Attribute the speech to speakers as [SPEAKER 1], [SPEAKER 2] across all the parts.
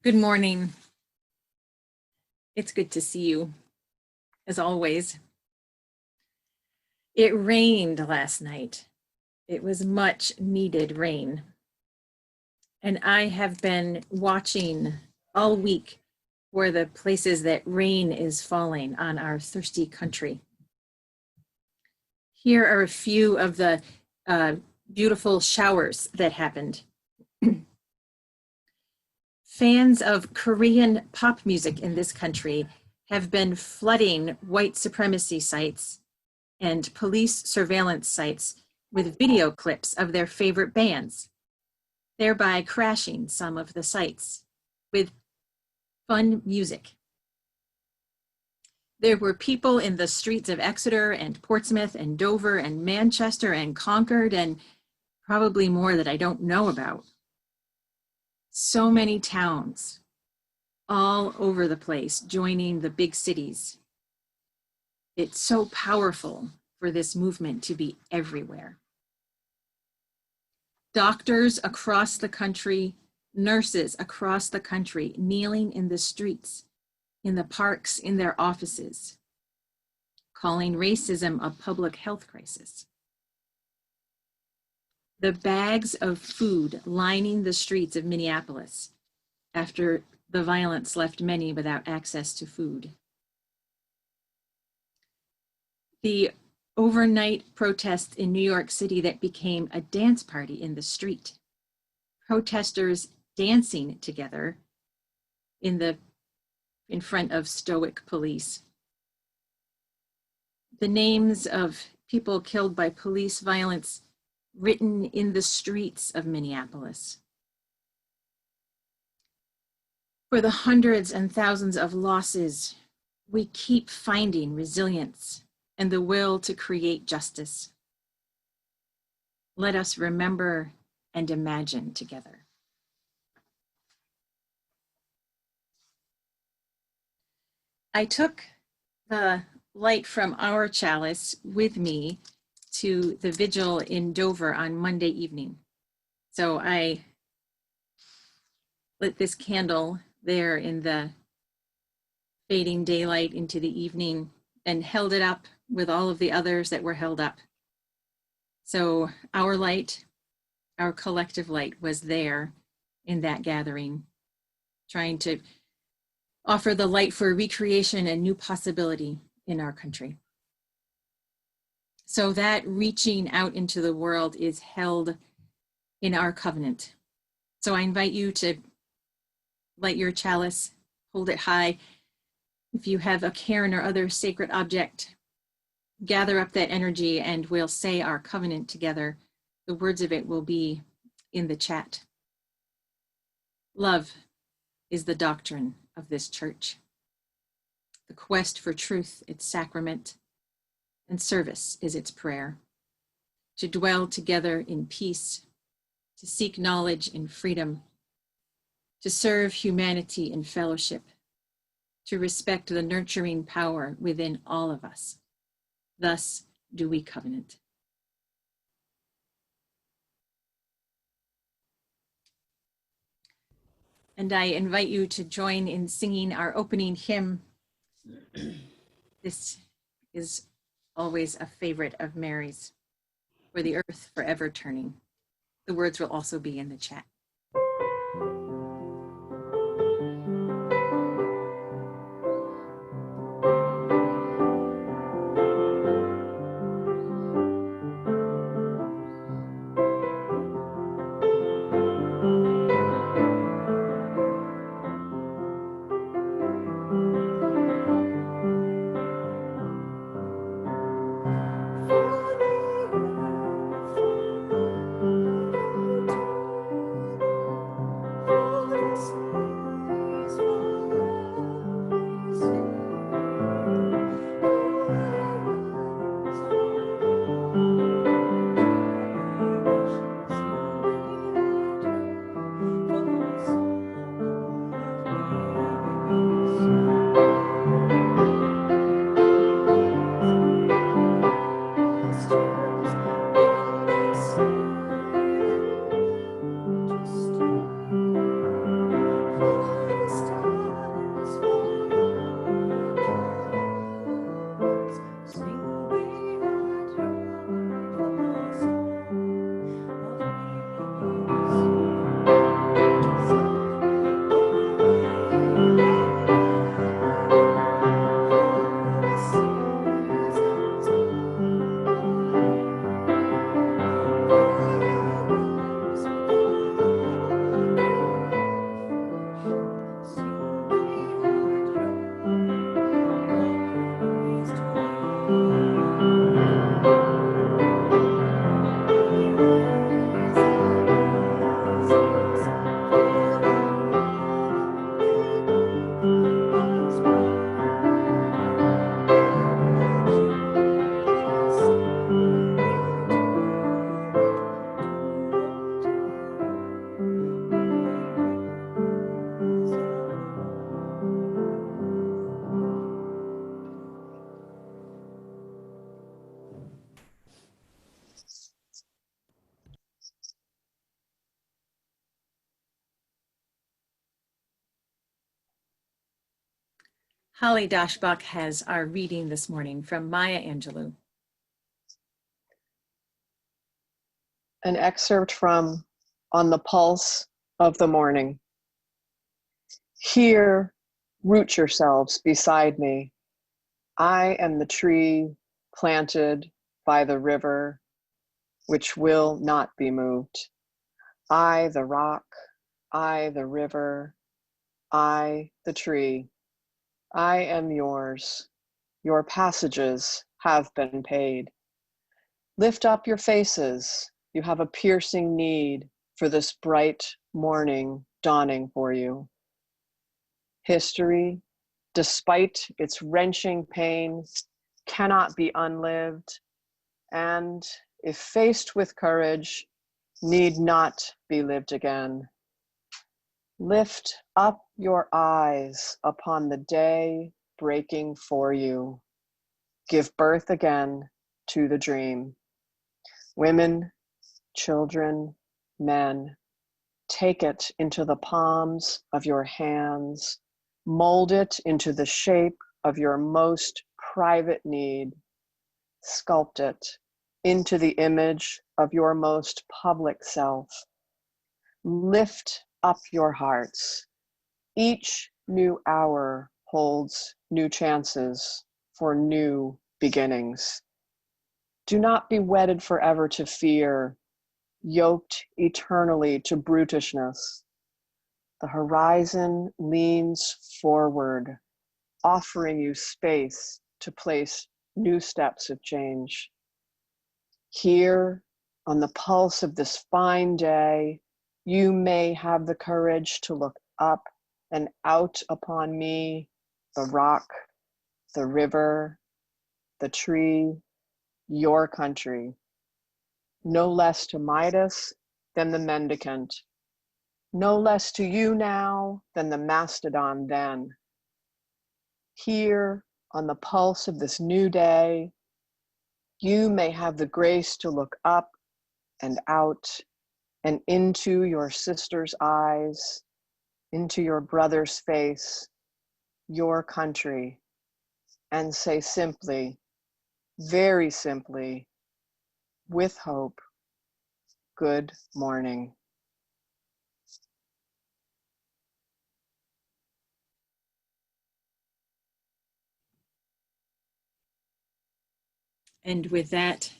[SPEAKER 1] Good morning. It's good to see you, as always. It rained last night. It was much needed rain. And I have been watching all week for the places that rain is falling on our thirsty country. Here are a few of the beautiful showers that happened. Fans of Korean pop music in this country have been flooding white supremacy sites and police surveillance sites with video clips of their favorite bands, thereby crashing some of the sites with fun music. There were people in the streets of Exeter and Portsmouth and Dover and Manchester and Concord and probably more that I don't know about. So many towns all over the place joining the big cities. It's so powerful for this movement to be everywhere. Doctors across the country, nurses across the country, kneeling in the streets, in the parks, in their offices, calling racism a public health crisis. The bags of food lining the streets of Minneapolis after the violence left many without access to food. The overnight protests in New York City that became a dance party in the street. Protesters dancing together in front of stoic police. The names of people killed by police violence written in the streets of Minneapolis. For the hundreds and thousands of losses, we keep finding resilience and the will to create justice. Let us remember and imagine together. I took the light from our chalice with me to the vigil in Dover on Monday evening. So I lit this candle there in the fading daylight into the evening and held it up with all of the others that were held up. So our light, our collective light, was there in that gathering, trying to offer the light for recreation and new possibility in our country. So that reaching out into the world is held in our covenant. So I invite you to light your chalice, hold it high. If you have a cairn or other sacred object, gather up that energy and we'll say our covenant together. The words of it will be in the chat. Love is the doctrine of this church. The quest for truth, its sacrament, and service is its prayer. To dwell together in peace, to seek knowledge in freedom, to serve humanity in fellowship, to respect the nurturing power within all of us. Thus do we covenant. And I invite you to join in singing our opening hymn. This is always a favorite of Mary's, For the Earth Forever Turning. The words will also be in the chat. Holley Daschbach has our reading this morning from Maya Angelou.
[SPEAKER 2] An excerpt from On the Pulse of the Morning. Here, root yourselves beside me. I am the tree planted by the river, which will not be moved. I, the rock, I, the river, I, the tree. I am yours. Your passages have been paid. Lift up your faces. You have a piercing need for this bright morning dawning for you. History, despite its wrenching pain, cannot be unlived, and if faced with courage, need not be lived again. Lift up your eyes upon the day breaking for you. Give birth again to the dream. Women, children, men, take it into the palms of your hands, mold it into the shape of your most private need, sculpt it into the image of your most public self. Lift up your hearts. Each new hour holds new chances for new beginnings. Do not be wedded forever to fear, yoked eternally to brutishness. The horizon leans forward, offering you space to place new steps of change. Here, on the pulse of this fine day, you may have the courage to look up and out upon me, the rock, the river, the tree, your country, no less to Midas than the mendicant, no less to you now than the mastodon then. Here, on the pulse of this new day, you may have the grace to look up and out and into your sister's eyes, into your brother's face, your country, and say simply, very simply, with hope, good morning.
[SPEAKER 1] And with that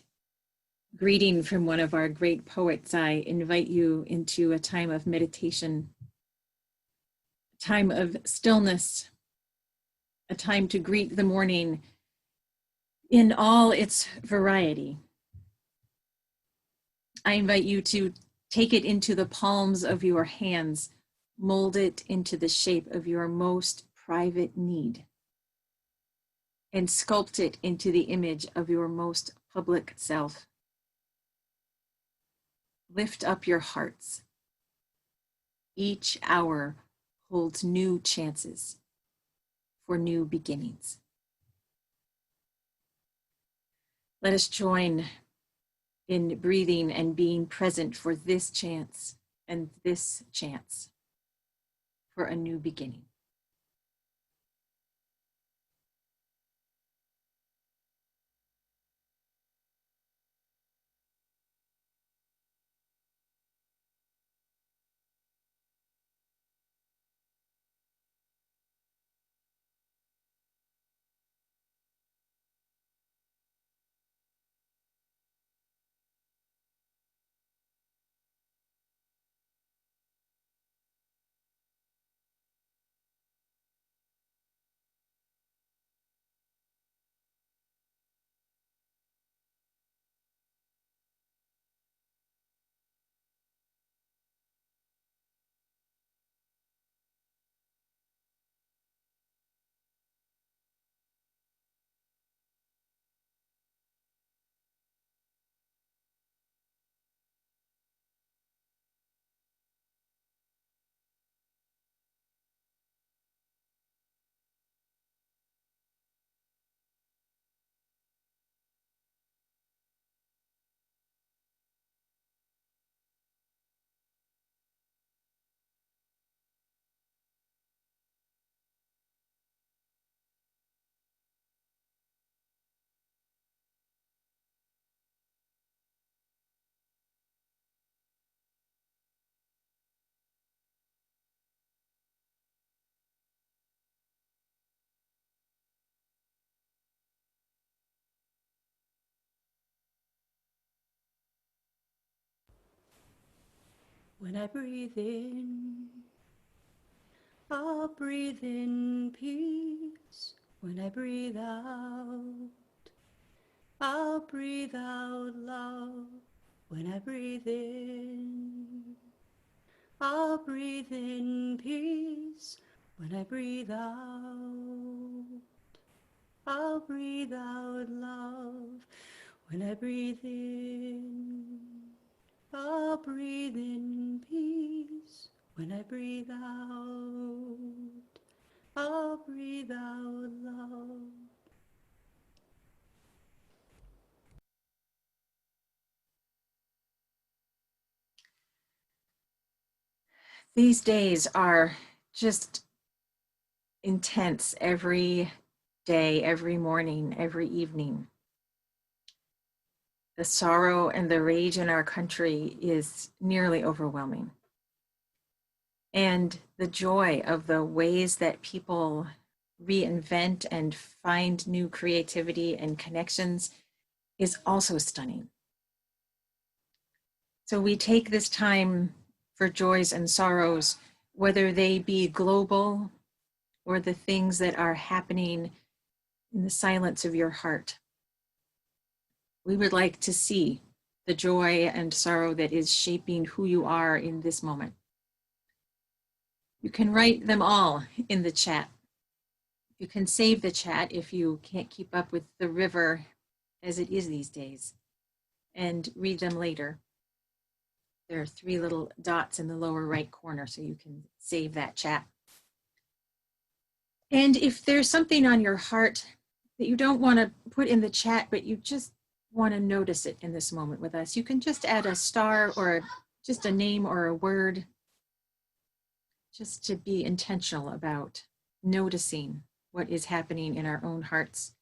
[SPEAKER 1] greeting from one of our great poets, I invite you into a time of meditation, a time of stillness, a time to greet the morning in all its variety. I invite you to take it into the palms of your hands, mold it into the shape of your most private need, and sculpt it into the image of your most public self. Lift up your hearts. Each hour holds new chances for new beginnings. Let us join in breathing and being present for this chance and this chance for a new beginning.
[SPEAKER 3] When I breathe in, I'll breathe in peace. When I breathe out, I'll breathe out love. When I breathe in, I'll breathe in peace. When I breathe out, I'll breathe out love. When I breathe in, I'll breathe in peace. When I breathe out, I'll breathe out love.
[SPEAKER 1] These days are just intense every day, every morning, every evening. The sorrow and the rage in our country is nearly overwhelming. And the joy of the ways that people reinvent and find new creativity and connections is also stunning. So we take this time for joys and sorrows, whether they be global or the things that are happening in the silence of your heart. We would like to see the joy and sorrow that is shaping who you are in this moment. You can write them all in the chat. You can save the chat if you can't keep up with the river as it is these days, and read them later. There are 3 little dots in the lower right corner, so you can save that chat. And if there's something on your heart that you don't want to put in the chat, but you just want to notice it in this moment with us, you can just add a star or just a name or a word, just to be intentional about noticing what is happening in our own hearts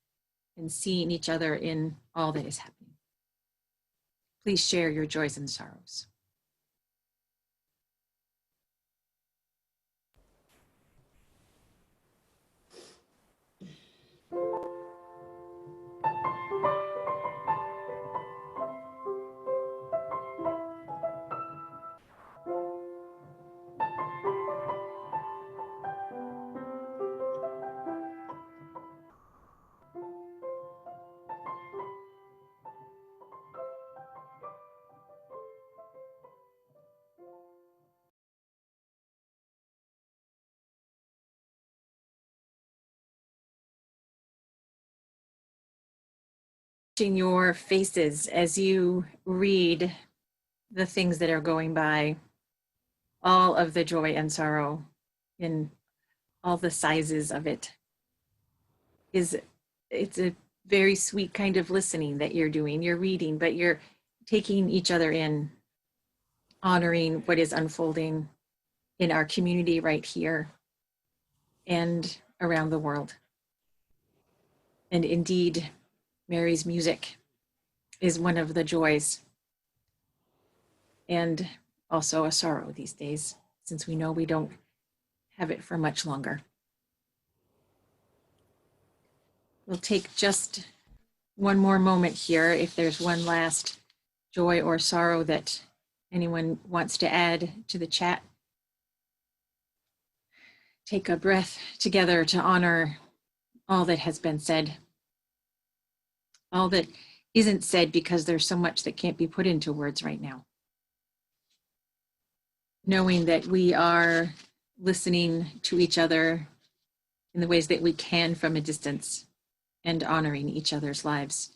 [SPEAKER 1] and seeing each other in all that is happening. Please share your joys and sorrows. Your faces as you read the things that are going by, all of the joy and sorrow in all the sizes of it. It's a very sweet kind of listening that you're doing. You're reading, but you're taking each other in, honoring what is unfolding in our community right here and around the world. And indeed, Mary's music is one of the joys and also a sorrow these days, since we know we don't have it for much longer. We'll take just one more moment here if there's one last joy or sorrow that anyone wants to add to the chat. Take a breath together to honor all that has been said, all that isn't said because there's so much that can't be put into words right now. Knowing that we are listening to each other in the ways that we can from a distance and honoring each other's lives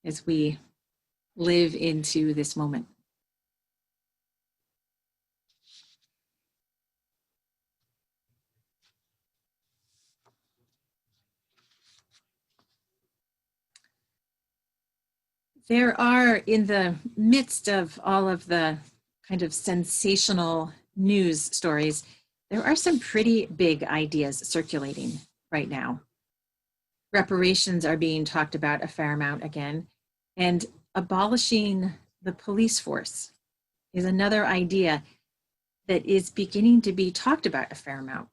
[SPEAKER 1] as we live into this moment. There are, in the midst of all of the kind of sensational news stories, there are some pretty big ideas circulating right now. Reparations are being talked about a fair amount again, and abolishing the police force is another idea that is beginning to be talked about a fair amount.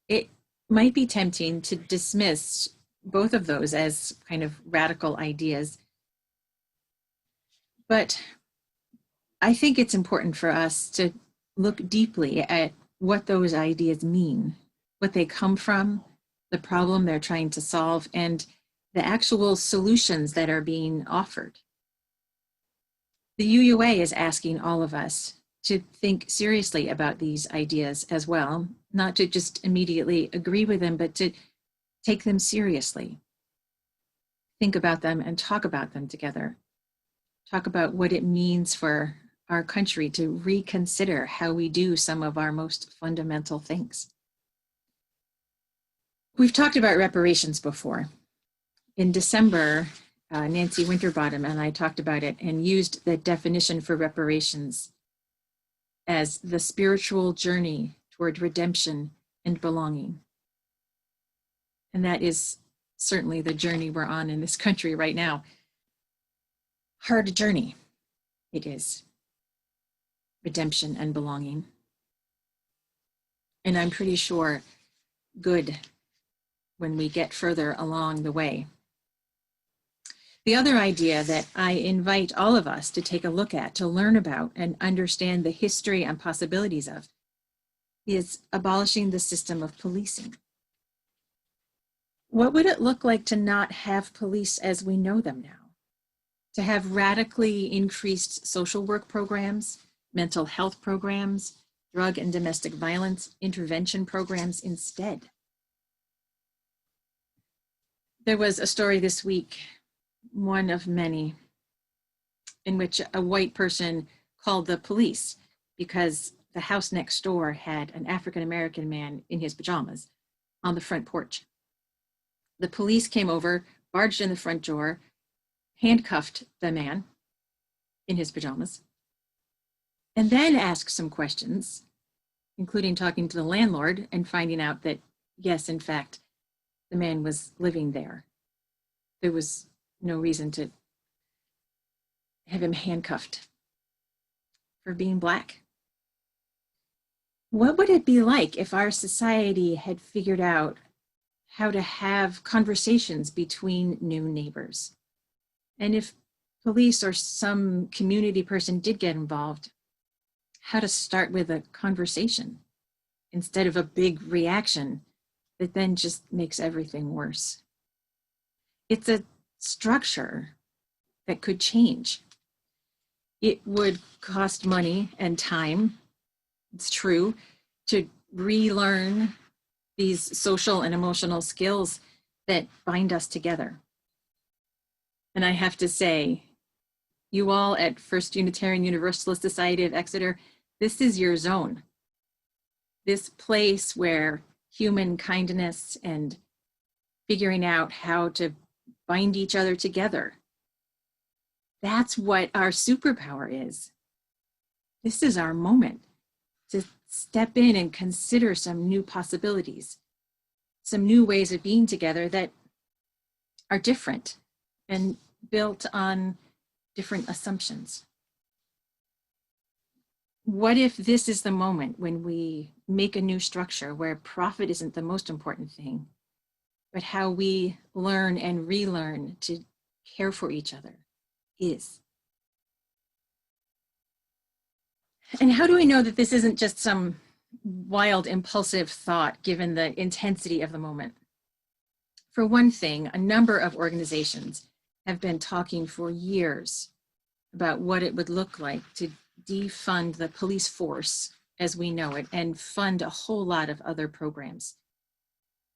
[SPEAKER 1] It might be tempting to dismiss both of those as kind of radical ideas, but I think it's important for us to look deeply at what those ideas mean, what they come from, the problem they're trying to solve, and the actual solutions that are being offered. The UUA is asking all of us to think seriously about these ideas as well, not to just immediately agree with them, but to take them seriously. Think about them and talk about them together. Talk about what it means for our country to reconsider how we do some of our most fundamental things. We've talked about reparations before. In December, Nancy Winterbottom and I talked about it and used the definition for reparations as the spiritual journey toward redemption and belonging. And that is certainly the journey we're on in this country right now. Hard journey it is. Redemption and belonging. And I'm pretty sure good when we get further along the way. The other idea that I invite all of us to take a look at, to learn about and understand the history and possibilities of, is abolishing the system of policing. What would it look like to not have police as we know them now? To have radically increased social work programs, mental health programs, drug and domestic violence intervention programs instead. There was a story this week, one of many, in which a white person called the police because the house next door had an African-American man in his pajamas on the front porch. The police came over, barged in the front door, handcuffed the man in his pajamas, and then asked some questions, including talking to the landlord and finding out that, yes, in fact, the man was living there. There was no reason to have him handcuffed for being Black. What would it be like if our society had figured out how to have conversations between new neighbors? And if police or some community person did get involved, how to start with a conversation instead of a big reaction that then just makes everything worse. It's a structure that could change. It would cost money and time, it's true, to relearn these social and emotional skills that bind us together. And I have to say, you all at First Unitarian Universalist Society of Exeter, this is your zone. This place where human kindness and figuring out how to bind each other together. That's what our superpower is. This is our moment to step in and consider some new possibilities, some new ways of being together that are different and built on different assumptions. What if this is the moment when we make a new structure where profit isn't the most important thing, but how we learn and relearn to care for each other is? And how do we know that this isn't just some wild, impulsive thought given the intensity of the moment? For one thing, a number of organizations have been talking for years about what it would look like to defund the police force as we know it and fund a whole lot of other programs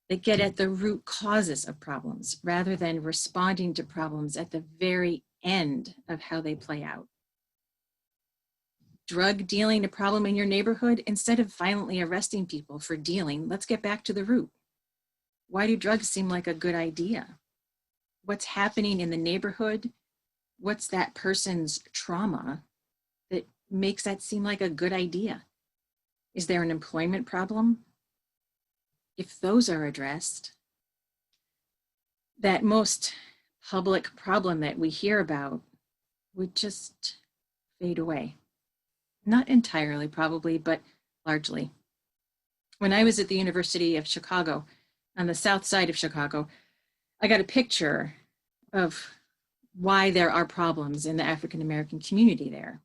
[SPEAKER 1] that get at the root causes of problems rather than responding to problems at the very end of how they play out. Drug dealing a problem in your neighborhood? Instead of violently arresting people for dealing, let's get back to the root. Why do drugs seem like a good idea? What's happening in the neighborhood? What's that person's trauma that makes that seem like a good idea? Is there an employment problem? If those are addressed, that most public problem that we hear about would just fade away. Not entirely, probably, but largely. When I was at the University of Chicago, on the south side of Chicago, I got a picture of why there are problems in the African American community there.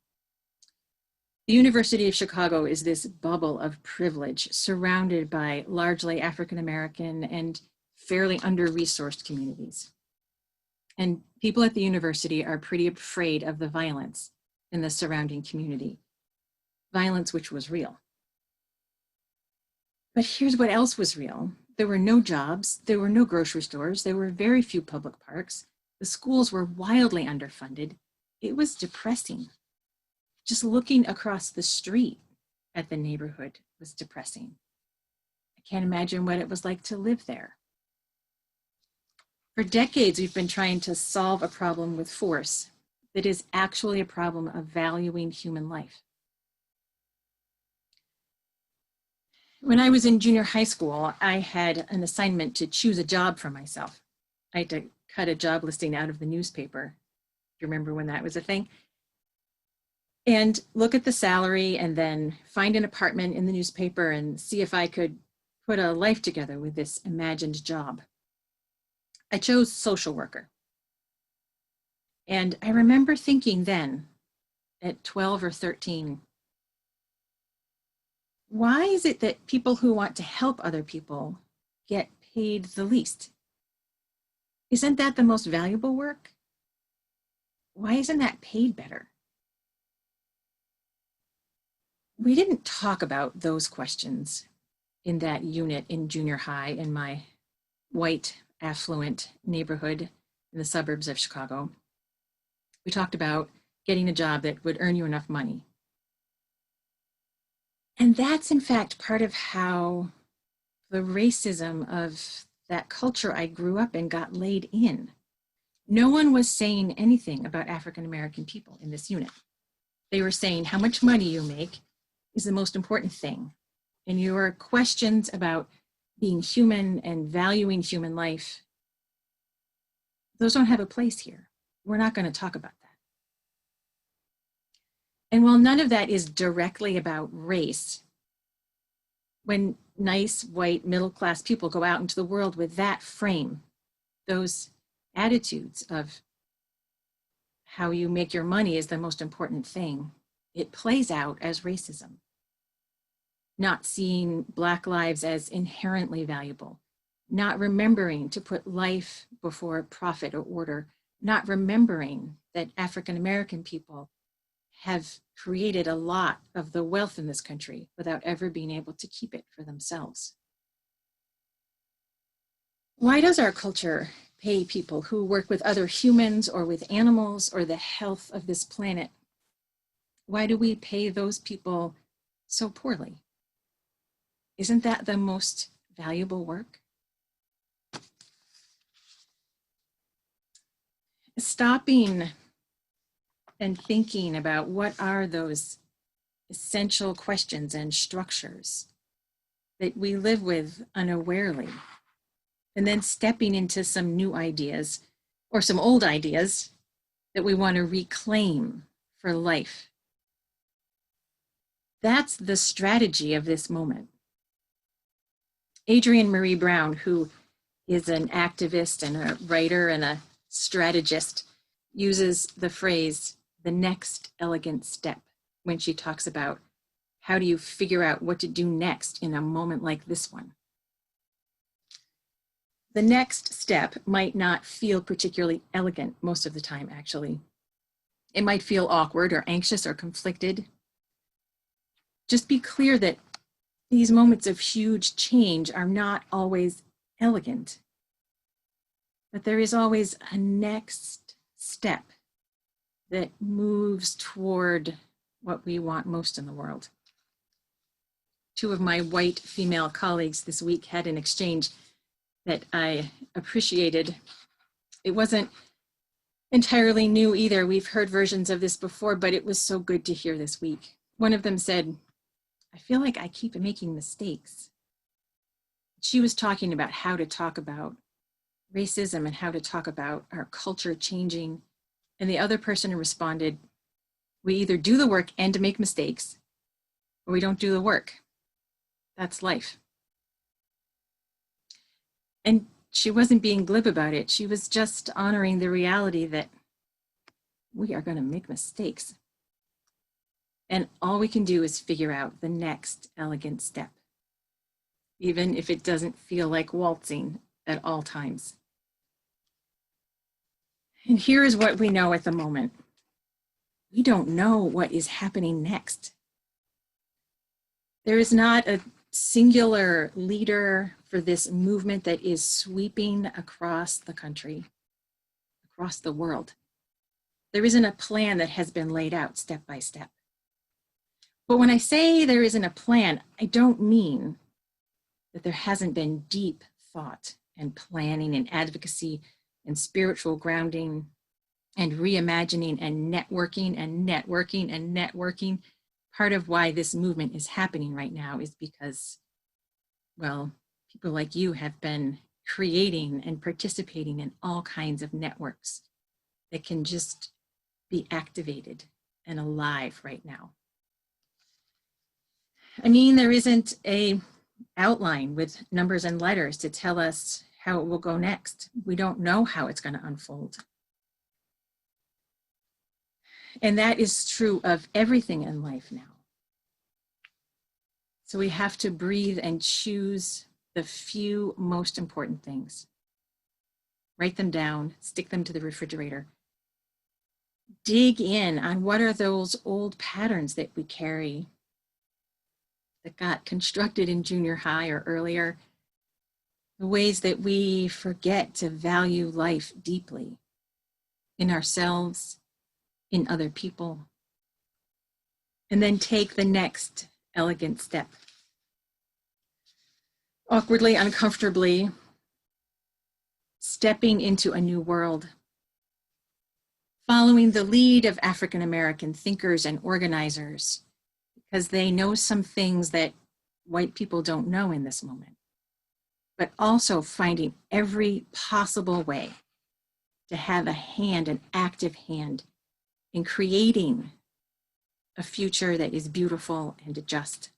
[SPEAKER 1] The University of Chicago is this bubble of privilege surrounded by largely African-American and fairly under-resourced communities. And people at the university are pretty afraid of the violence in the surrounding community, violence which was real. But here's what else was real. There were no jobs, there were no grocery stores, there were very few public parks, the schools were wildly underfunded. It was depressing. Just looking across the street at the neighborhood was depressing. I can't imagine what it was like to live there. For decades, we've been trying to solve a problem with force that is actually a problem of valuing human life. When I was in junior high school, I had an assignment to choose a job for myself. I had to cut a job listing out of the newspaper. Do you remember when that was a thing? And look at the salary and then find an apartment in the newspaper and see if I could put a life together with this imagined job. I chose social worker. And I remember thinking then, at 12 or 13, why is it that people who want to help other people get paid the least? Isn't that the most valuable work? Why isn't that paid better? We didn't talk about those questions in that unit in junior high in my white, affluent neighborhood in the suburbs of Chicago. We talked about getting a job that would earn you enough money. And that's in fact part of how the racism of that culture I grew up in got laid in. No one was saying anything about African-American people in this unit. They were saying how much money you make is the most important thing. And your questions about being human and valuing human life, those don't have a place here. We're not going to talk about that. And while none of that is directly about race, when nice, white, middle-class people go out into the world with that frame, those attitudes of how you make your money is the most important thing, it plays out as racism. Not seeing Black lives as inherently valuable, not remembering to put life before profit or order, not remembering that African-American people have created a lot of the wealth in this country without ever being able to keep it for themselves. Why does our culture pay people who work with other humans or with animals or the health of this planet? Why do we pay those people so poorly? Isn't that the most valuable work? Stopping and thinking about what are those essential questions and structures that we live with unawarely, and then stepping into some new ideas or some old ideas that we want to reclaim for life. That's the strategy of this moment. Adrienne Marie Brown, who is an activist and a writer and a strategist, uses the phrase, the next elegant step, when she talks about how do you figure out what to do next in a moment like this one. The next step might not feel particularly elegant most of the time, actually. It might feel awkward or anxious or conflicted. Just be clear that these moments of huge change are not always elegant, but there is always a next step that moves toward what we want most in the world. Two of my white female colleagues this week had an exchange that I appreciated. It wasn't entirely new either. We've heard versions of this before, but it was so good to hear this week. One of them said, I feel like I keep making mistakes. She was talking about how to talk about racism and how to talk about our culture changing. And the other person responded, we either do the work and make mistakes, or we don't do the work. That's life. And she wasn't being glib about it. She was just honoring the reality that we are going to make mistakes. And all we can do is figure out the next elegant step, even if it doesn't feel like waltzing at all times. And here is what we know at the moment. We don't know what is happening next. There is not a singular leader for this movement that is sweeping across the country, across the world. There isn't a plan that has been laid out step by step. But when I say there isn't a plan, I don't mean that there hasn't been deep thought and planning and advocacy and spiritual grounding and reimagining and networking and networking and networking. Part of why this movement is happening right now is because, well, people like you have been creating and participating in all kinds of networks that can just be activated and alive right now. I mean, there isn't a outline with numbers and letters to tell us how it will go next. We don't know how it's going to unfold. And that is true of everything in life now. So we have to breathe and choose the few most important things. Write them down, stick them to the refrigerator. Dig in on what are those old patterns that we carry that got constructed in junior high or earlier, the ways that we forget to value life deeply in ourselves, in other people, and then take the next elegant step. Awkwardly, uncomfortably, stepping into a new world, following the lead of African-American thinkers and organizers, because they know some things that white people don't know in this moment, but also finding every possible way to have a hand, an active hand, in creating a future that is beautiful and just.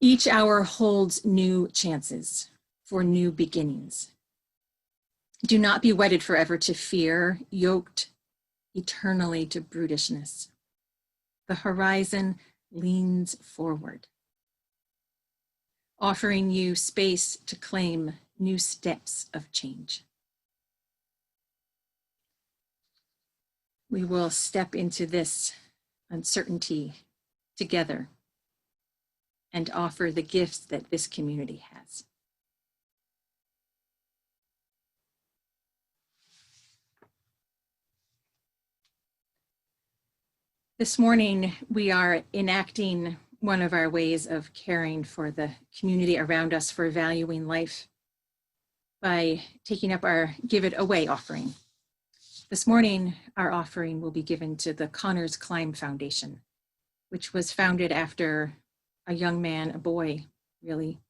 [SPEAKER 1] Each hour holds new chances for new beginnings. Do not be wedded forever to fear, yoked eternally to brutishness. The horizon leans forward, offering you space to claim new steps of change. We will step into this uncertainty together and offer the gifts that this community has. This morning, we are enacting one of our ways of caring for the community around us, for valuing life, by taking up our Give It Away offering. This morning, our offering will be given to the Connors Climb Foundation, which was founded after a young man, a boy, really,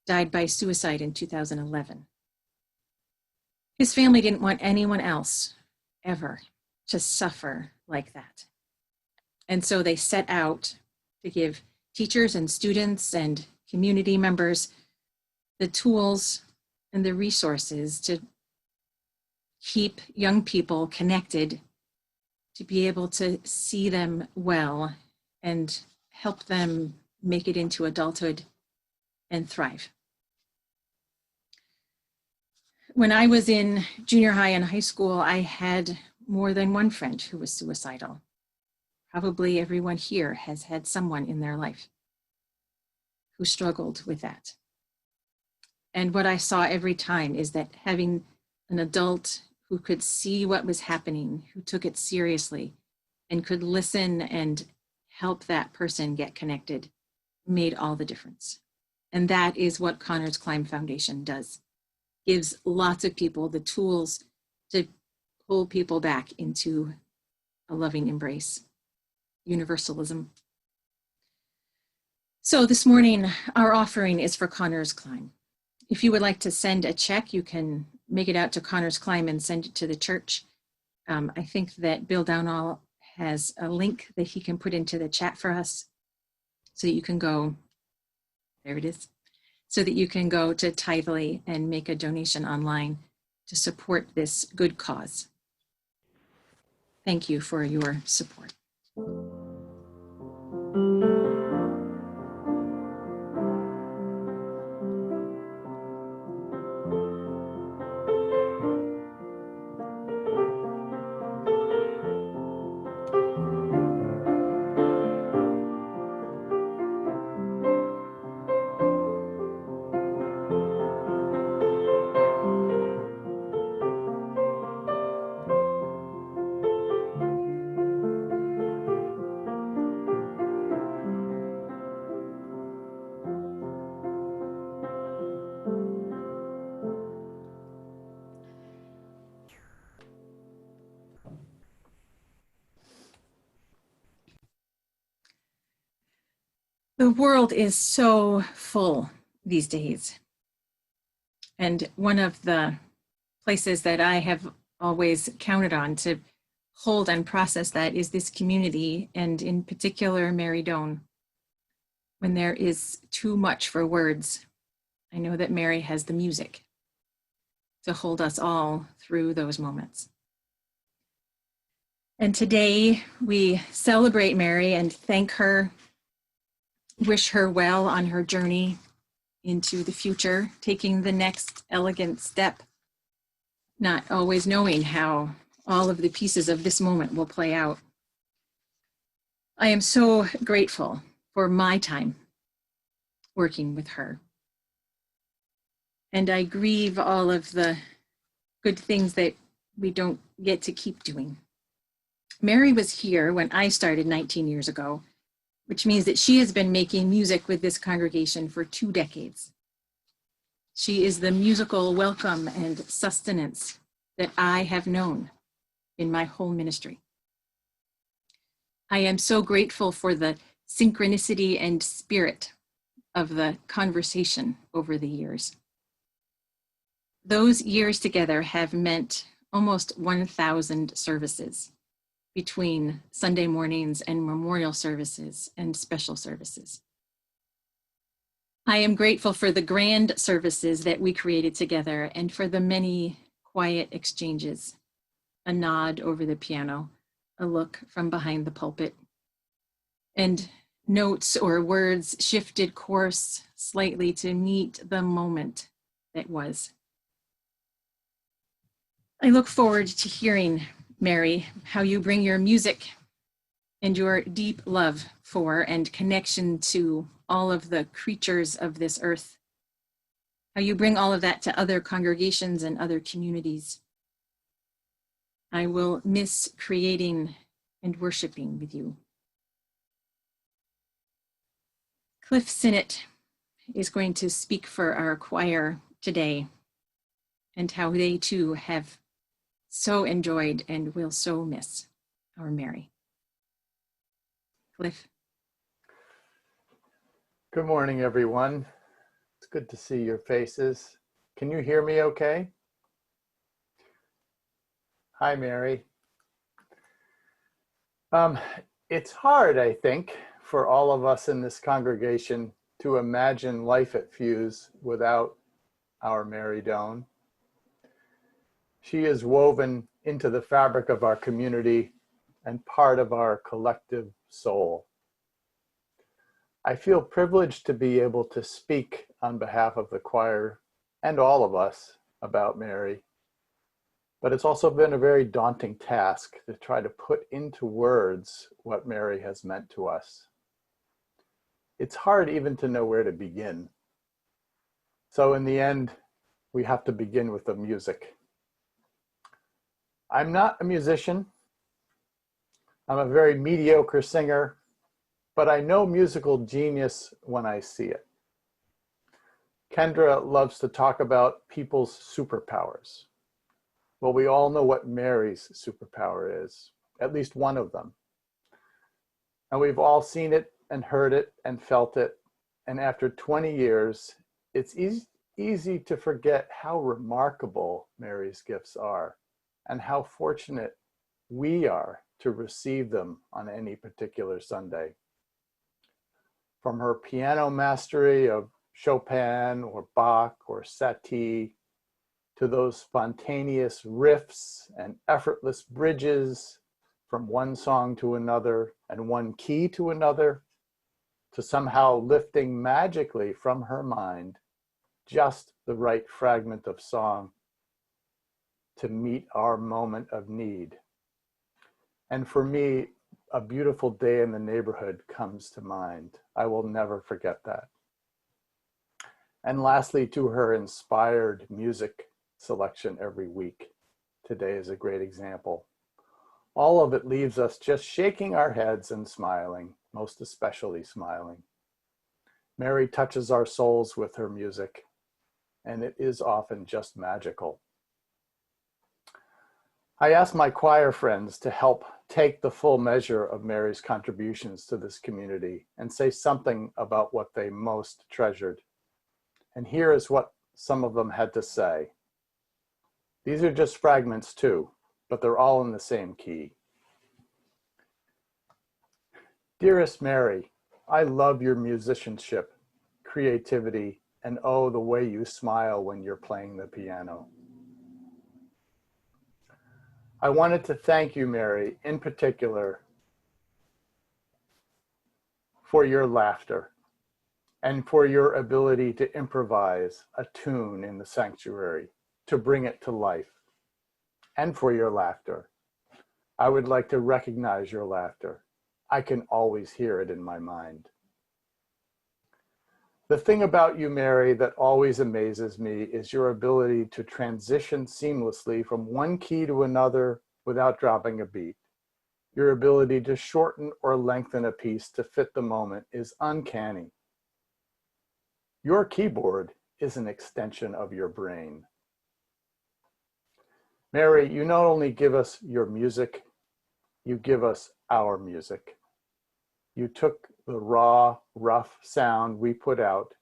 [SPEAKER 1] died by suicide in 2011. His family didn't want anyone else ever to suffer like that. And so they set out to give teachers and students and community members the tools and the resources to keep young people connected, to be able to see them well and help them make it into adulthood and thrive. When I was in junior high and high school, I had more than one friend who was suicidal. Probably everyone here has had someone in their life who struggled with that. And what I saw every time is that having an adult who could see what was happening, who took it seriously, and could listen and help that person get connected, made all the difference. And that is what Connors Climb Foundation does. Gives lots of people the tools to pull people back into a loving embrace, universalism. So this morning, our offering is for Connors Climb. If you would like to send a check, you can make it out to Connors Climb and send it to the church. I think that Bill Doane has a link that he can put into the chat for us so that you can go, there it is, so that you can go to Tithely and make a donation online to support this good cause. Thank you for your support. The world is so full these days. And one of the places that I have always counted on to hold and process that is this community, and in particular, Mary Doane. When there is too much for words, I know that Mary has the music to hold us all through those moments. And today we celebrate Mary and thank her, wish her well on her journey into the future, taking the next elegant step, not always knowing how all of the pieces of this moment will play out. I am so grateful for my time working with her. And I grieve all of the good things that we don't get to keep doing. Mary was here when I started 19 years ago, which means that she has been making music with this congregation for 2 decades. She is the musical welcome and sustenance that I have known in my whole ministry. I am so grateful for the synchronicity and spirit of the conversation over the years. Those years together have meant almost 1,000 services between Sunday mornings and memorial services and special services. I am grateful for the grand services that we created together and for the many quiet exchanges, a nod over the piano, a look from behind the pulpit, and notes or words shifted course slightly to meet the moment that was. I look forward to hearing, Mary, how you bring your music and your deep love for and connection to all of the creatures of this earth, how you bring all of that to other congregations and other communities. I will miss creating and worshiping with you. Cliff Sinnott is going to speak for our choir today and how they too have so enjoyed and will so miss our Mary. Cliff.
[SPEAKER 4] Good morning, everyone. It's good to see your faces. Can you hear me okay? Hi, Mary. It's hard, I think, for all of us in this congregation to imagine life at FUUSE without our Mary Doane. She is woven into the fabric of our community and part of our collective soul. I feel privileged to be able to speak on behalf of the choir and all of us about Mary, but it's also been a very daunting task to try to put into words what Mary has meant to us. It's hard even to know where to begin. So in the end, we have to begin with the music. I'm not a musician. I'm a very mediocre singer, but I know musical genius when I see it. Kendra loves to talk about people's superpowers. Well, we all know what Mary's superpower is, at least one of them. And we've all seen it and heard it and felt it. And after 20 years, it's easy to forget how remarkable Mary's gifts are and how fortunate we are to receive them on any particular Sunday. From her piano mastery of Chopin or Bach or Satie, to those spontaneous riffs and effortless bridges from one song to another and one key to another, to somehow lifting magically from her mind just the right fragment of song to meet our moment of need. And for me, a beautiful day in the neighborhood comes to mind. I will never forget that. And lastly, to her inspired music selection every week. Today is a great example. All of it leaves us just shaking our heads and smiling, most especially smiling. Mary touches our souls with her music, and it is often just magical. I asked my choir friends to help take the full measure of Mary's contributions to this community and say something about what they most treasured. And here is what some of them had to say. These are just fragments too, but they're all in the same key. Dearest Mary, I love your musicianship, creativity, and oh, the way you smile when you're playing the piano. I wanted to thank you, Mary, in particular, for your laughter and for your ability to improvise a tune in the sanctuary, to bring it to life, and for your laughter. I would like to recognize your laughter. I can always hear it in my mind. The thing about you, Mary, that always amazes me is your ability to transition seamlessly from one key to another without dropping a beat. Your ability to shorten or lengthen a piece to fit the moment is uncanny. Your keyboard is an extension of your brain. Mary, you not only give us your music, you give us our music. You took the raw, rough sound we put out,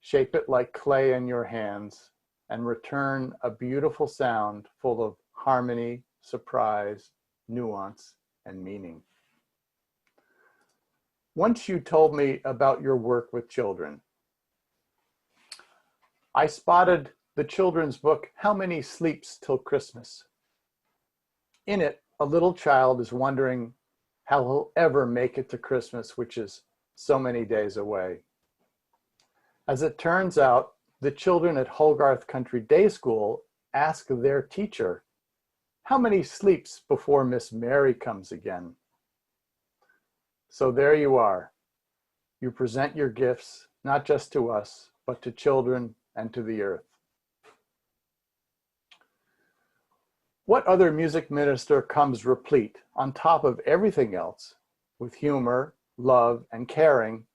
[SPEAKER 4] shape it like clay in your hands, and return a beautiful sound full of harmony, surprise, nuance, and meaning. Once you told me about your work with children. I spotted the children's book, How Many Sleeps Till Christmas? In it, a little child is wondering how he'll ever make it to Christmas, which is so many days away. As it turns out, the children at Hogarth Country Day School ask their teacher, how many sleeps before Miss Mary comes again? So there you are. You present your gifts, not just to us, but to children and to the earth. What other music minister comes replete, on top of everything else, with humor, love, and caring,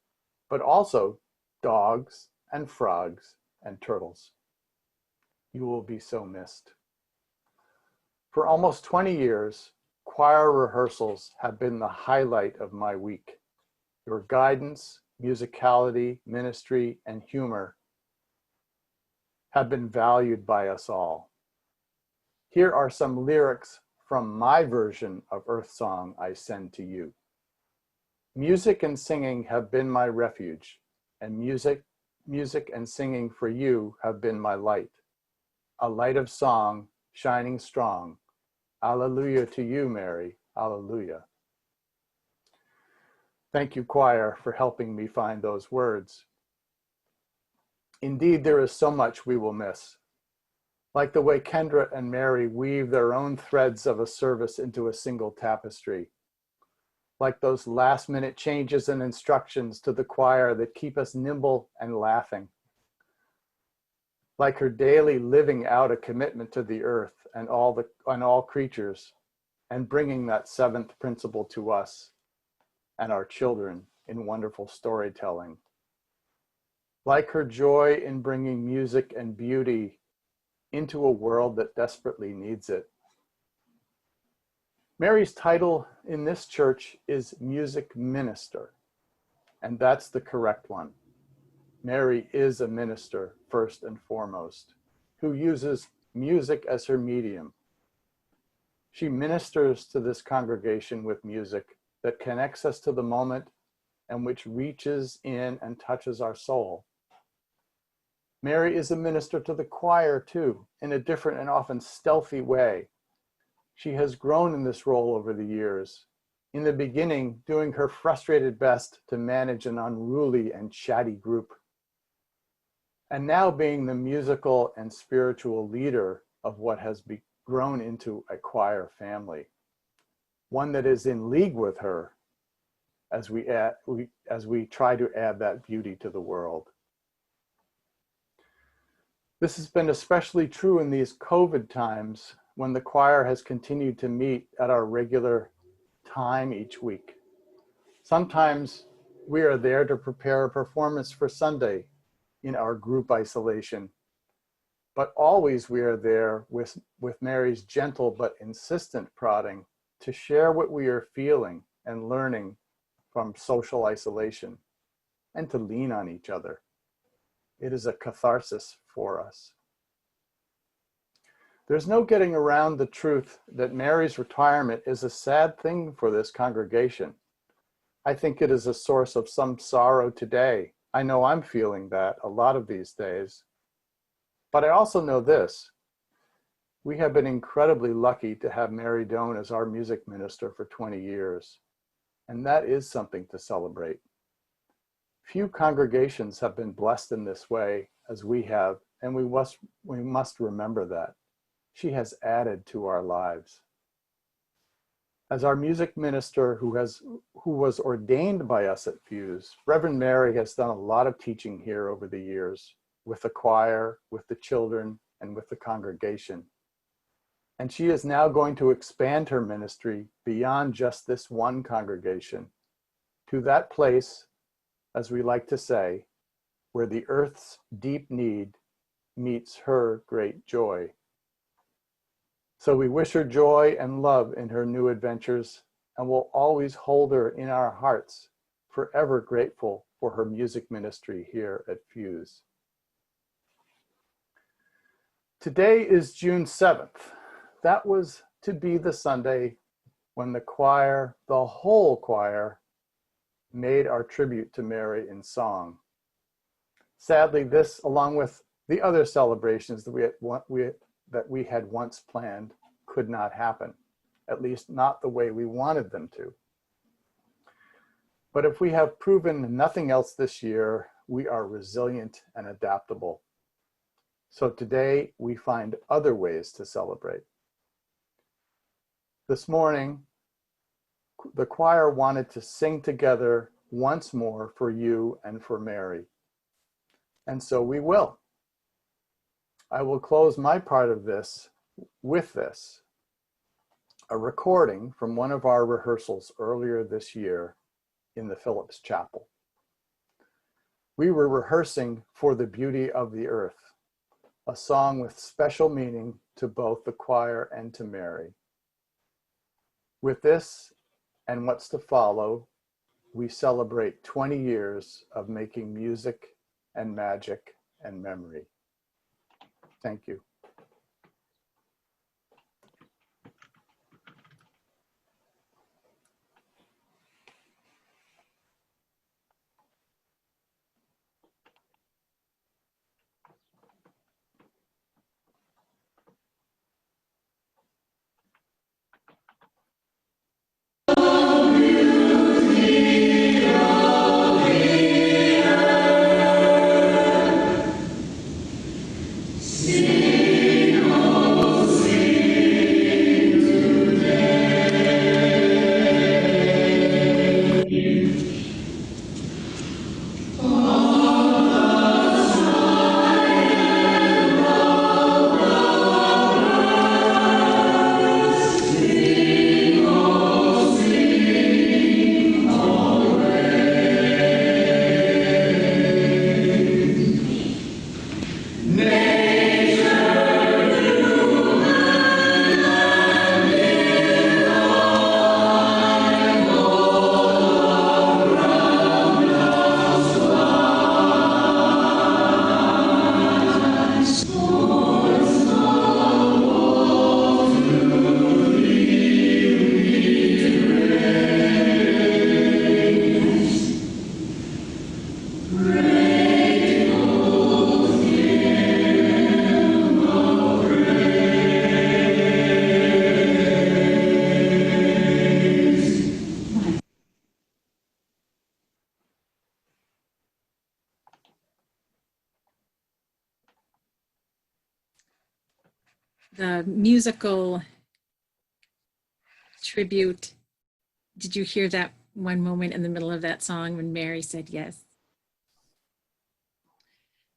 [SPEAKER 4] but also dogs and frogs and turtles? You will be so missed. For almost 20 years, choir rehearsals have been the highlight of my week. Your guidance, musicality, ministry, and humor have been valued by us all. Here are some lyrics from my version of Earth Song I send to you. Music and singing have been my refuge, and music and singing for you have been my light. A light of song shining strong. Alleluia to you, Mary. Alleluia. Thank you, choir, for helping me find those words. Indeed, there is so much we will miss. Like the way Kendra and Mary weave their own threads of a service into a single tapestry. Like those last-minute changes and instructions to the choir that keep us nimble and laughing. Like her daily living out a commitment to the earth and all creatures, and bringing that seventh principle to us and our children in wonderful storytelling. Like her joy in bringing music and beauty into a world that desperately needs it. Mary's title in this church is music minister, and that's the correct one. Mary is a minister first and foremost, who uses music as her medium. She ministers to this congregation with music that connects us to the moment and which reaches in and touches our soul. Mary is a minister to the choir too, in a different and often stealthy way. She has grown in this role over the years, in the beginning doing her frustrated best to manage an unruly and chatty group, and now being the musical and spiritual leader of what has grown into a choir family, one that is in league with her as we try to add that beauty to the world. This has been especially true in these COVID times when the choir has continued to meet at our regular time each week. Sometimes we are there to prepare a performance for Sunday in our group isolation, but always we are there with Mary's gentle but insistent prodding to share what we are feeling and learning from social isolation and to lean on each other. It is a catharsis for us. There's no getting around the truth that Mary's retirement is a sad thing for this congregation. I think it is a source of some sorrow today. I know I'm feeling that a lot of these days. But I also know this: we have been incredibly lucky to have Mary Doane as our music minister for 20 years. And that is something to celebrate. Few congregations have been blessed in this way as we have, and we must remember that. She has added to our lives. As our music minister who was ordained by us at FUUSE, Reverend Mary has done a lot of teaching here over the years with the choir, with the children, and with the congregation. And she is now going to expand her ministry beyond just this one congregation to that place, as we like to say, where the earth's deep need meets her great joy. So we wish her joy and love in her new adventures, and will always hold her in our hearts, forever grateful for her music ministry here at FUUSE. Today is June 7th. That was to be the Sunday when the choir, the whole choir, made our tribute to Mary in song. Sadly, this, along with the other celebrations that we had once planned, could not happen, at least not the way we wanted them to. But if we have proven nothing else this year, we are resilient and adaptable. So today we find other ways to celebrate. This morning, the choir wanted to sing together once more for you and for Mary. And so we will. I will close my part of this with this, a recording from one of our rehearsals earlier this year in the Phillips Chapel. We were rehearsing For the Beauty of the Earth, a song with special meaning to both the choir and to Mary. With this and what's to follow, we celebrate 20 years of making music and magic and memory. Thank you.
[SPEAKER 5] Sing.
[SPEAKER 1] The musical tribute, did you hear that one moment in the middle of that song when Mary said yes?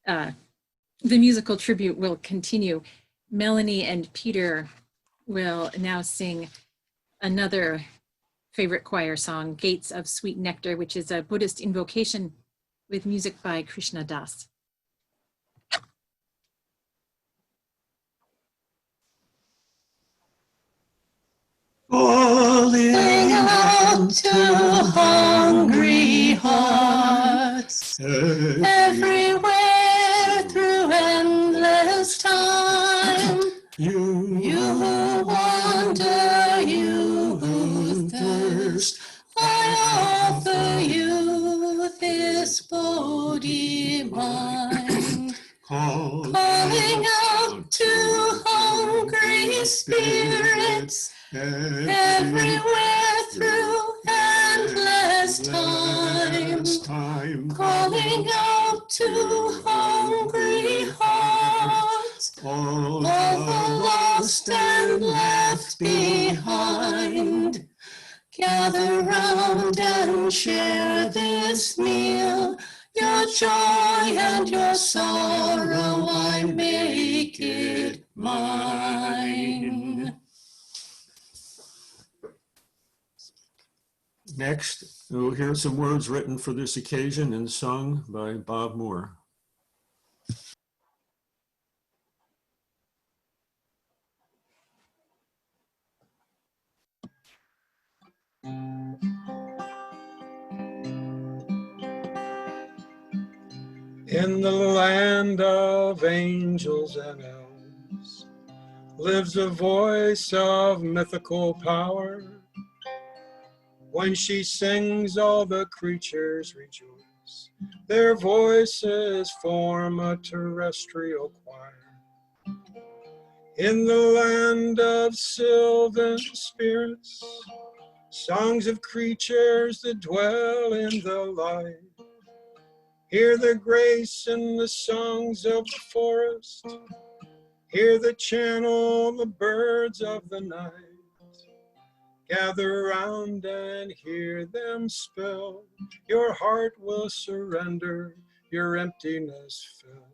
[SPEAKER 1] The musical tribute will continue. Melanie and Peter will now sing another favorite choir song, Gates of Sweet Nectar, which is a Buddhist invocation with music by Krishna Das.
[SPEAKER 5] Calling out to hungry hearts everywhere through endless time. You wander, you who thirst, I offer you this Bodhi mind. Calling out to hungry spirits everywhere through endless time. Calling out to hungry hearts, all the lost and left behind. Gather round and share this meal. Your joy and your sorrow, I make it mine.
[SPEAKER 6] Next, we'll hear some words written for this occasion and sung by Bob Moore.
[SPEAKER 7] In the land of angels and elves lives a voice of mythical power. When she sings, all the creatures rejoice. Their voices form a terrestrial choir. In the land of sylvan spirits, songs of creatures that dwell in the light. Hear the grace in the songs of the forest. Hear the channel, the birds of the night. Gather round and hear them spell. Your heart will surrender, your emptiness fill.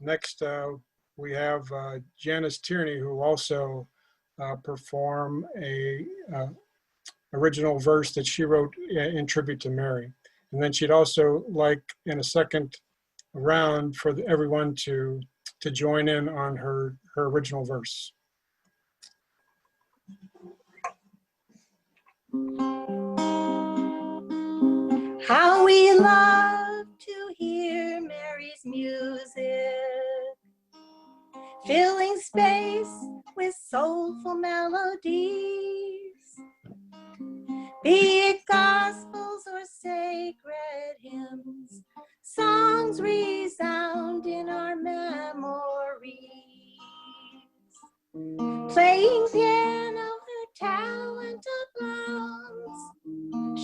[SPEAKER 7] Next, we have Janice Tierney, who also perform a original verse that she wrote in tribute to Mary. And then she'd also like, in a second round, for everyone to join in on her original verse.
[SPEAKER 3] How we love to hear Mary's music, filling space with soulful melodies. Be it gospels or sacred hymns, songs resound in our memories. Playing piano, her talent abounds,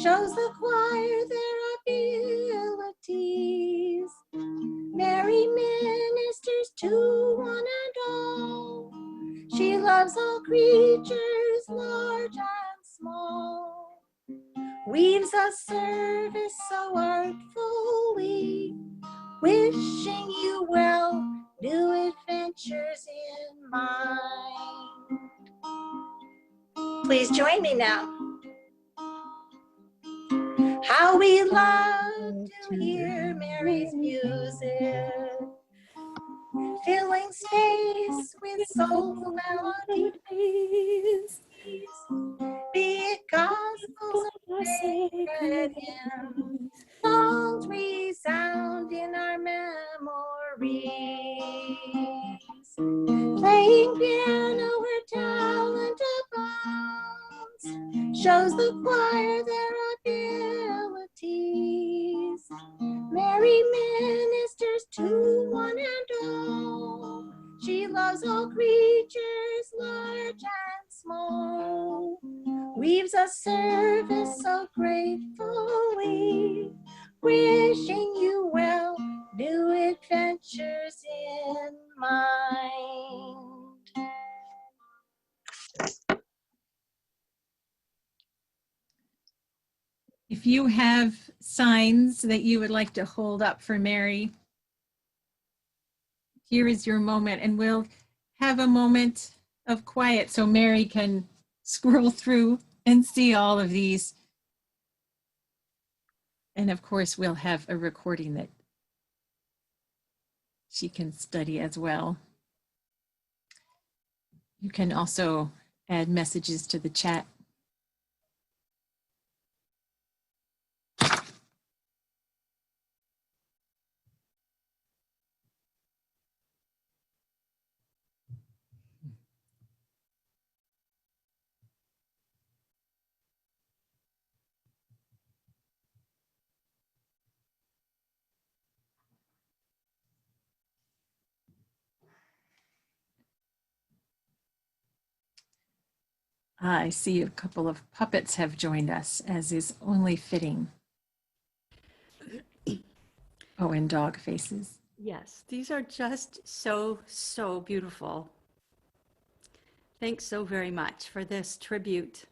[SPEAKER 3] shows the choir their abilities. Mary ministers to one and all. She loves all creatures, large and small. Weaves a service so artfully, wishing you well, new adventures in mind. Please join me now. How we love to hear Mary's music, filling space with soulful melodies. Be it gospels or sacred hymns, songs resound in our memories. Playing piano, her talent abounds, shows the choir their abilities. Mary ministers to one and all. She loves all creatures, large and small. Weaves a service so gratefully, wishing you well, new adventures
[SPEAKER 1] have signs that you would like to hold up for Mary, here is your moment, and we'll have a moment of quiet so Mary can scroll through and see all of these. And of course, we'll have a recording that she can study as well. You can also add messages to the chat. I see a couple of puppets have joined us, as is only fitting. Oh, and dog faces.
[SPEAKER 8] Yes, these are just so, so beautiful. Thanks so very much for this tribute.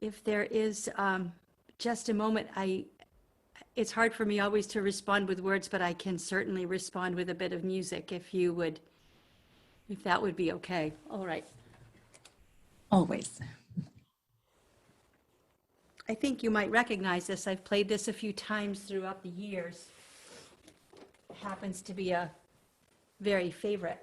[SPEAKER 8] If there is just a moment, it's hard for me always to respond with words, but I can certainly respond with a bit of music if that would be okay. All right.
[SPEAKER 1] Always.
[SPEAKER 8] I think you might recognize this. I've played this a few times throughout the years. It happens to be a very favorite.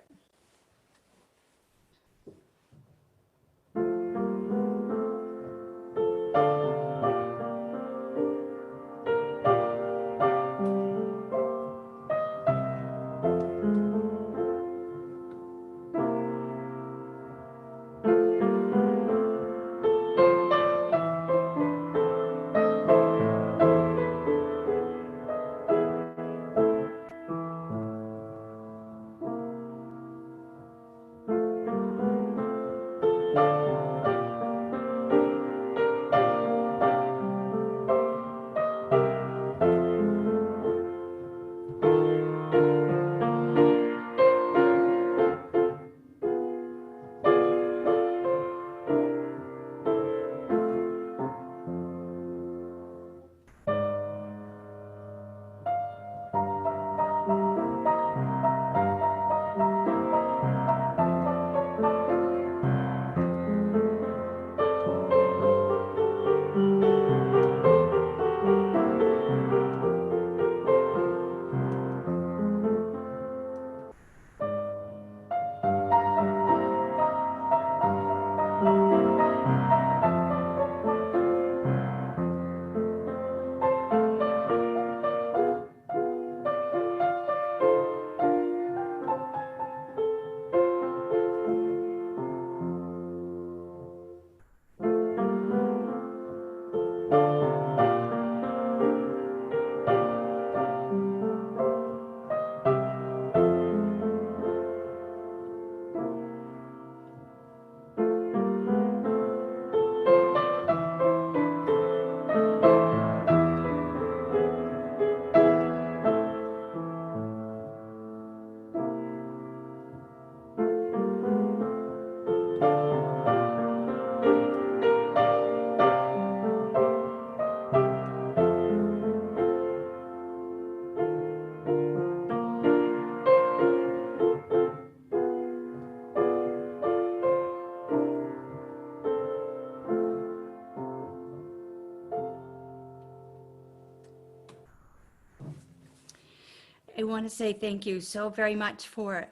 [SPEAKER 8] I want to say thank you so very much for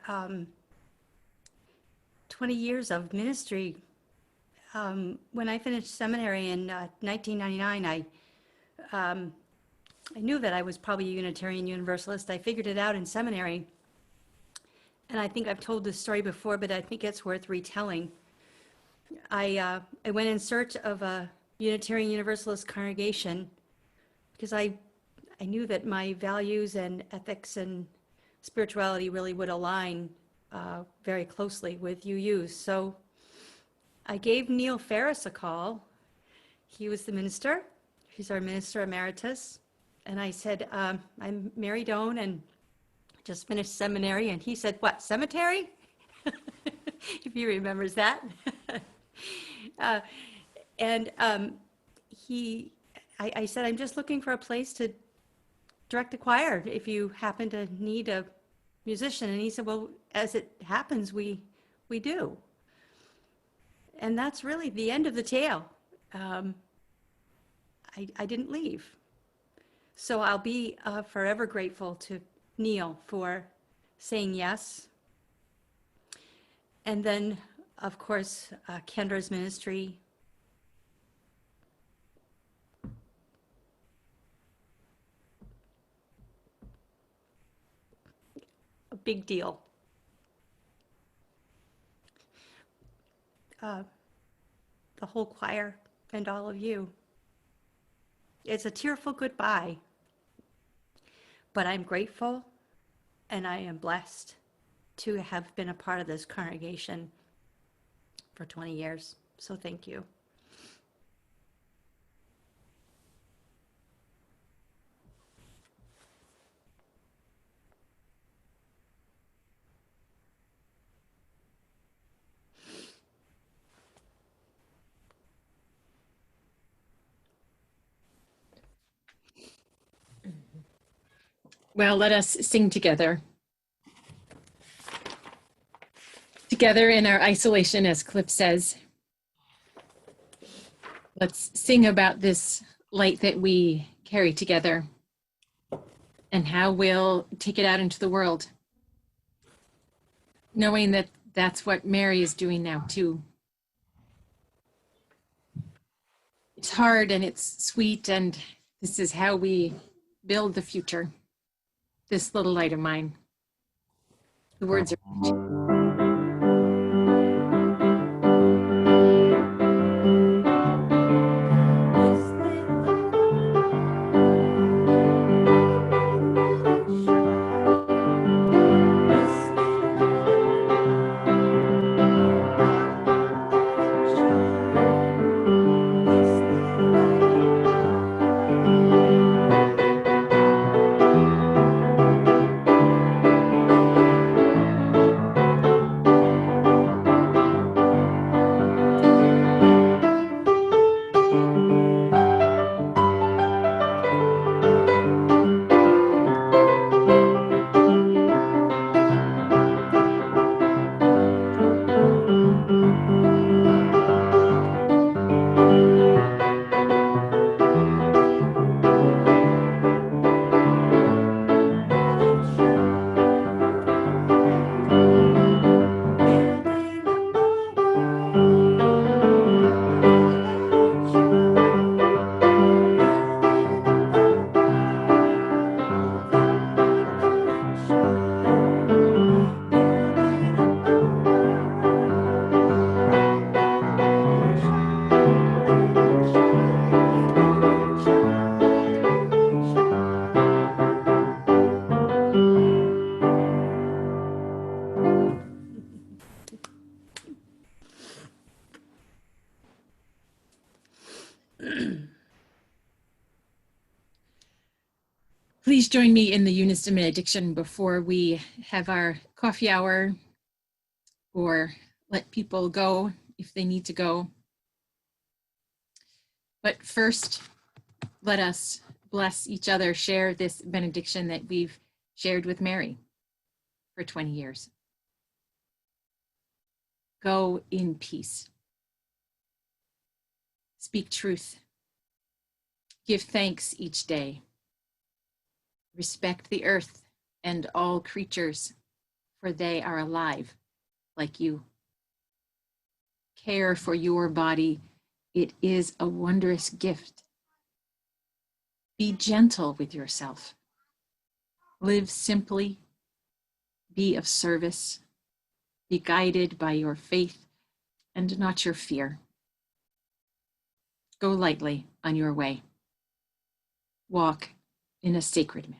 [SPEAKER 8] 20 years of ministry. When I finished seminary in 1999, I knew that I was probably a Unitarian Universalist. I figured it out in seminary. And I think I've told this story before, but I think it's worth retelling. I went in search of a Unitarian Universalist congregation because I knew that my values and ethics and spirituality really would align very closely with UU's. So I gave Neil Ferris a call. He was the minister. He's our minister emeritus. And I said, I'm Mary Doane and just finished seminary. And he said, what, cemetery? If he remembers that. He I said, I'm just looking for a place to direct a choir if you happen to need a musician. And he said, well, as it happens, we do. And that's really the end of the tale. I didn't leave. So I'll be forever grateful to Neil for saying yes. And then, of course, Kendra's ministry. A big deal. The whole choir and all of you. It's a tearful goodbye, but I'm grateful and I am blessed to have been a part of this congregation for 20 years. So thank you.
[SPEAKER 1] Well, let us sing together. Together in our isolation, as Cliff says. Let's sing about this light that we carry together and how we'll take it out into the world, knowing that that's what Mary is doing now too. It's hard and it's sweet, and this is how we build the future. This little light of mine. The words are Please join me in the Unison benediction before we have our coffee hour or let people go if they need to go. But first, let us bless each other, share this benediction that we've shared with Mary for 20 years. Go in peace. Speak truth. Give thanks each day. Respect the earth and all creatures, for they are alive like you. Care for your body. It is a wondrous gift. Be gentle with yourself. Live simply. Be of service. Be guided by your faith and not your fear. Go lightly on your way. Walk in a sacred manner.